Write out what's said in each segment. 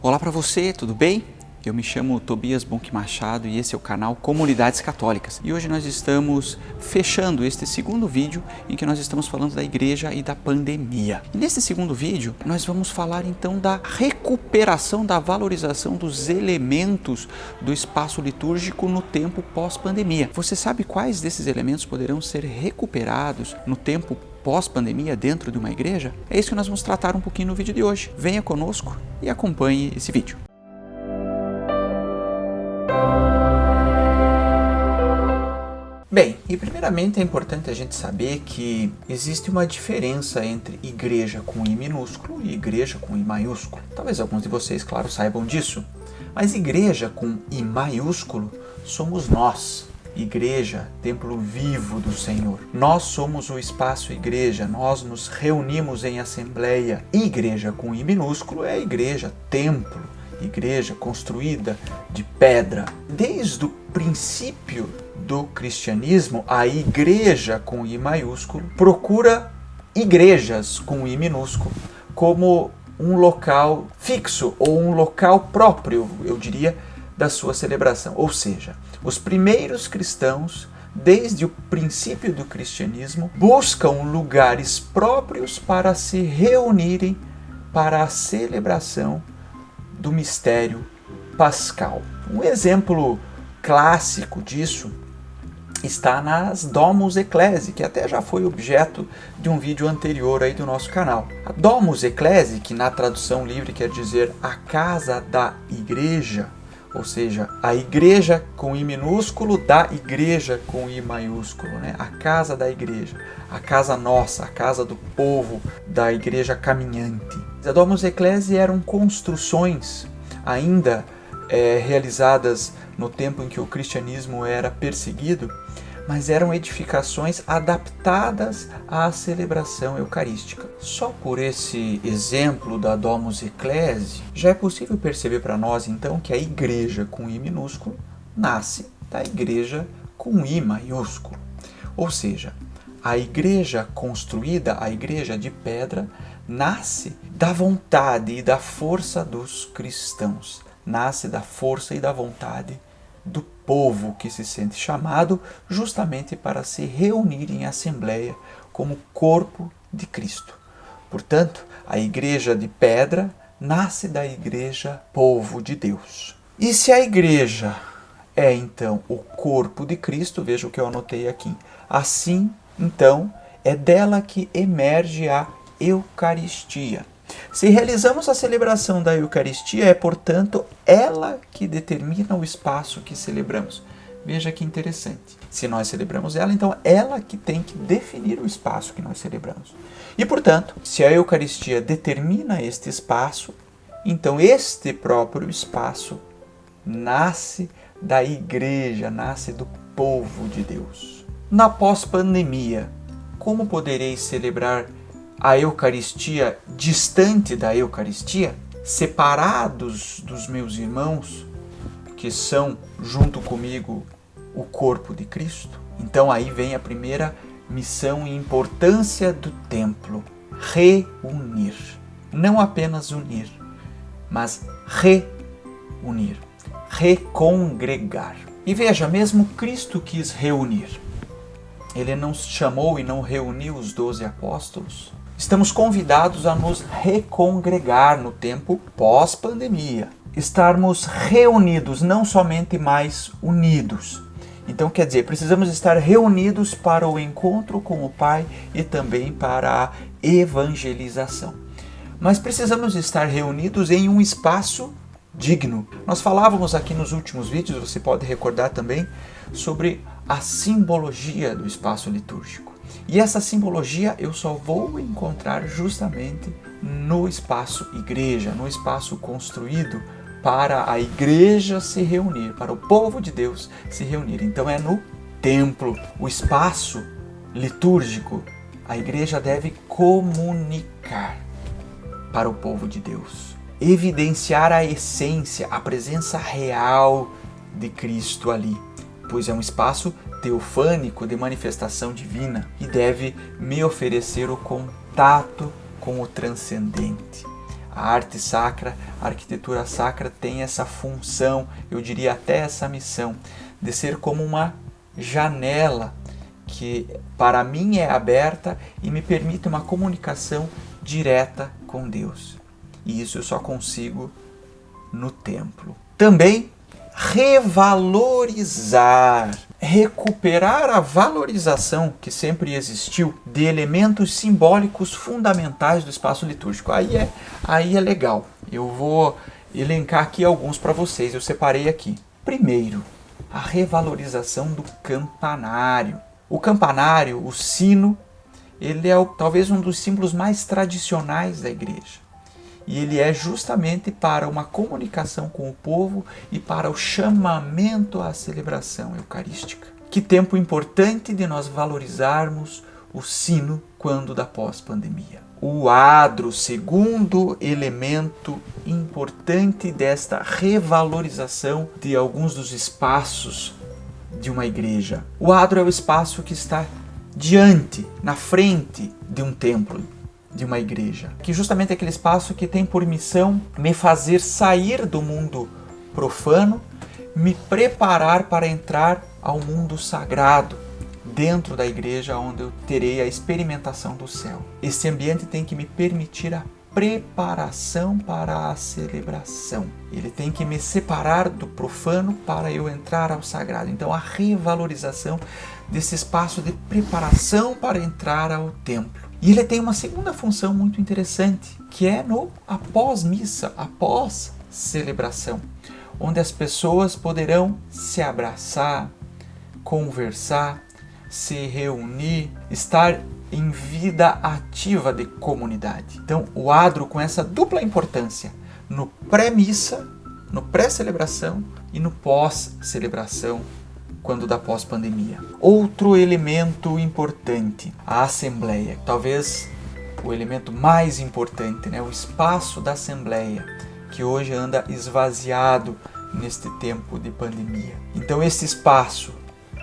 Olá para você, tudo bem? Eu me chamo Tobias Bonk Machado e esse é o canal Comunidades Católicas. E hoje nós estamos fechando este segundo vídeo em que nós estamos falando da igreja e da pandemia. E nesse segundo vídeo nós vamos falar então da recuperação, da valorização dos elementos do espaço litúrgico no tempo pós-pandemia. Você sabe quais desses elementos poderão ser recuperados no tempo pós-pandemia dentro de uma igreja? É isso que nós vamos tratar um pouquinho no vídeo de hoje. Venha conosco e acompanhe esse vídeo. Bem, e primeiramente é importante a gente saber que existe uma diferença entre igreja com I minúsculo e igreja com I maiúsculo. Talvez alguns de vocês, claro, saibam disso. Mas igreja com I maiúsculo somos nós. Igreja, templo vivo do Senhor. Nós somos o espaço igreja, nós nos reunimos em assembleia. Igreja com I minúsculo é igreja, templo, igreja construída de pedra. Desde o princípio do cristianismo, a igreja com I maiúsculo procura igrejas com I minúsculo como um local fixo ou um local próprio, eu diria, da sua celebração. Ou seja, os primeiros cristãos, desde o princípio do cristianismo, buscam lugares próprios para se reunirem para a celebração do mistério pascal. Um exemplo clássico disso está nas Domus Ecclesiae, que até já foi objeto de um vídeo anterior aí do nosso canal. A Domus Ecclesiae, que na tradução livre quer dizer a casa da igreja, ou seja, a igreja com I minúsculo da igreja com I maiúsculo, né? A casa da igreja, a casa nossa, a casa do povo da igreja caminhante. As Domus Ecclesiae eram construções ainda realizadas no tempo em que o cristianismo era perseguido, mas eram edificações adaptadas à celebração eucarística. Só por esse exemplo da Domus Ecclesiae, já é possível perceber para nós então que a igreja com I minúsculo nasce da igreja com I maiúsculo. Ou seja, a igreja construída, a igreja de pedra, nasce da vontade e da força dos cristãos. Nasce da força e da vontade do povo que se sente chamado justamente para se reunir em assembleia como corpo de Cristo. Portanto, a igreja de pedra nasce da igreja povo de Deus. E se a igreja é então o corpo de Cristo, veja o que eu anotei aqui. Assim, então, é dela que emerge a Eucaristia. Se realizamos a celebração da Eucaristia, é, portanto, ela que determina o espaço que celebramos. Veja que interessante. Se nós celebramos ela, então ela que tem que definir o espaço que nós celebramos. E, portanto, se a Eucaristia determina este espaço, então este próprio espaço nasce da igreja, nasce do povo de Deus. Na pós-pandemia, como podereis celebrar a Eucaristia distante da Eucaristia, separados dos meus irmãos, que são, junto comigo, o corpo de Cristo? Então aí vem a primeira missão e importância do templo: reunir. Não apenas unir, mas reunir, recongregar. E veja, mesmo Cristo quis reunir. Ele não chamou e não reuniu os 12 apóstolos. Estamos convidados a nos recongregar no tempo pós-pandemia. Estarmos reunidos, não somente mais unidos. Então, quer dizer, precisamos estar reunidos para o encontro com o Pai e também para a evangelização. Mas precisamos estar reunidos em um espaço digno. Nós falávamos aqui nos últimos vídeos, você pode recordar também, sobre a simbologia do espaço litúrgico. E essa simbologia eu só vou encontrar justamente no espaço igreja, no espaço construído para a igreja se reunir, para o povo de Deus se reunir. Então é no templo, o espaço litúrgico. A igreja deve comunicar para o povo de Deus, evidenciar a essência, a presença real de Cristo ali, pois é um espaço teofânico de manifestação divina e deve me oferecer o contato com o transcendente, A arte sacra, a arquitetura sacra tem essa função, eu diria até essa missão, de ser como uma janela que para mim é aberta e me permite uma comunicação direta com Deus. E isso eu só consigo no templo. Também revalorizar, recuperar a valorização que sempre existiu de elementos simbólicos fundamentais do espaço litúrgico. Aí é legal. Eu vou elencar aqui alguns para vocês, eu separei aqui. Primeiro, a revalorização do campanário. O campanário, o sino, ele é talvez um dos símbolos mais tradicionais da igreja. E ele é justamente para uma comunicação com o povo e para o chamamento à celebração eucarística. Que tempo importante de nós valorizarmos o sino quando da pós-pandemia. O adro, segundo elemento importante desta revalorização de alguns dos espaços de uma igreja. O adro é o espaço que está diante, na frente de um templo, de uma igreja, que justamente é aquele espaço que tem por missão me fazer sair do mundo profano, me preparar para entrar ao mundo sagrado, dentro da igreja onde eu terei a experimentação do céu. Esse ambiente tem que me permitir a preparação para a celebração. Ele tem que me separar do profano para eu entrar ao sagrado. Então a revalorização desse espaço de preparação para entrar ao templo. E ele tem uma segunda função muito interessante, que é no após-missa, após-celebração, onde as pessoas poderão se abraçar, conversar, se reunir, estar em vida ativa de comunidade. Então, o adro com essa dupla importância, no pré-missa, no pré-celebração e no pós-celebração, quando da pós-pandemia. Outro elemento importante, a assembleia. Talvez o elemento mais importante, o espaço da assembleia, que hoje anda esvaziado neste tempo de pandemia. Então esse espaço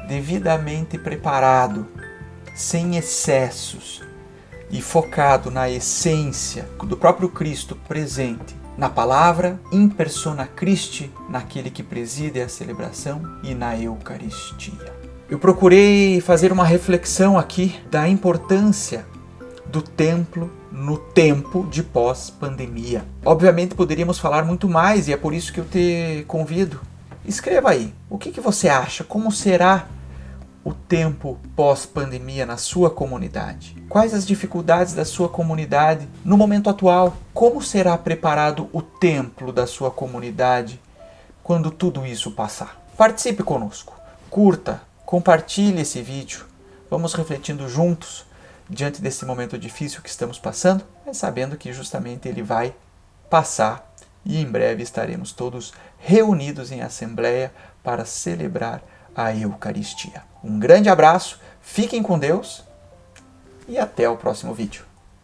devidamente preparado, sem excessos e focado na essência do próprio Cristo presente, na palavra, in persona Christi, naquele que preside a celebração e na Eucaristia. Eu procurei fazer uma reflexão aqui da importância do templo no tempo de pós-pandemia. Obviamente poderíamos falar muito mais e é por isso que eu te convido. Escreva aí, o que você acha? Como será o tempo pós-pandemia na sua comunidade? Quais as dificuldades da sua comunidade no momento atual? Como será preparado o templo da sua comunidade quando tudo isso passar? Participe conosco, curta, compartilhe esse vídeo. Vamos refletindo juntos diante desse momento difícil que estamos passando, mas sabendo que justamente ele vai passar e em breve estaremos todos reunidos em assembleia para celebrar a Eucaristia. Um grande abraço, fiquem com Deus e até o próximo vídeo.